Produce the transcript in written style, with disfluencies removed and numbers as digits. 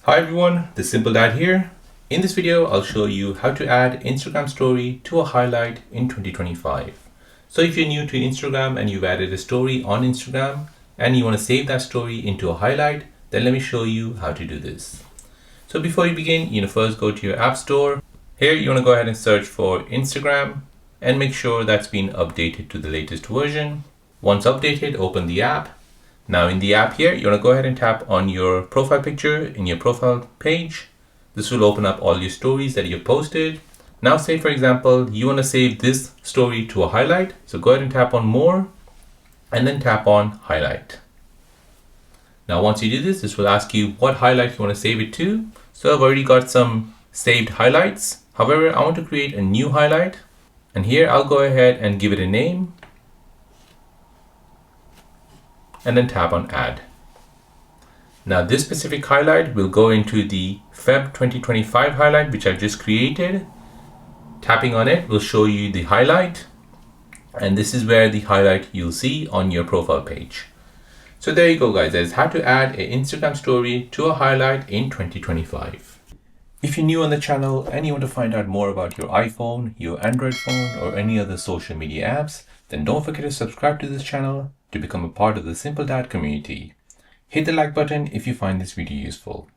Hi everyone, the Simple Dad here. In this video, I'll show you how to add Instagram story to a highlight in 2025. So if you're new to Instagram and you've added a story on Instagram and you want to save that story into a highlight, then let me show you how to do this. So before you begin, first go to your app store. Here you want to go ahead and search for Instagram and make sure that's been updated to the latest version. Once updated, open the app. Now in the app here, you want to go ahead and tap on your profile picture in your profile page. This will open up all your stories that you've posted. Now say for example, you want to save this story to a highlight. So go ahead and tap on more and then tap on highlight. Now once you do this, this will ask you what highlight you want to save it to. So I've already got some saved highlights. However, I want to create a new highlight. And here I'll go ahead and give it a name. And then tap on add. Now this specific highlight will go into the Feb 2025 highlight which I've just created. Tapping on it will show you the highlight, and this is where the highlight you'll see on your profile page. So there you go guys, that's how to add an Instagram story to a highlight in 2025. If you're new on the channel and you want to find out more about your iPhone, your Android phone or any other social media apps, then don't forget to subscribe to this channel to become a part of the Simple Dad community. Hit the like button if you find this video useful.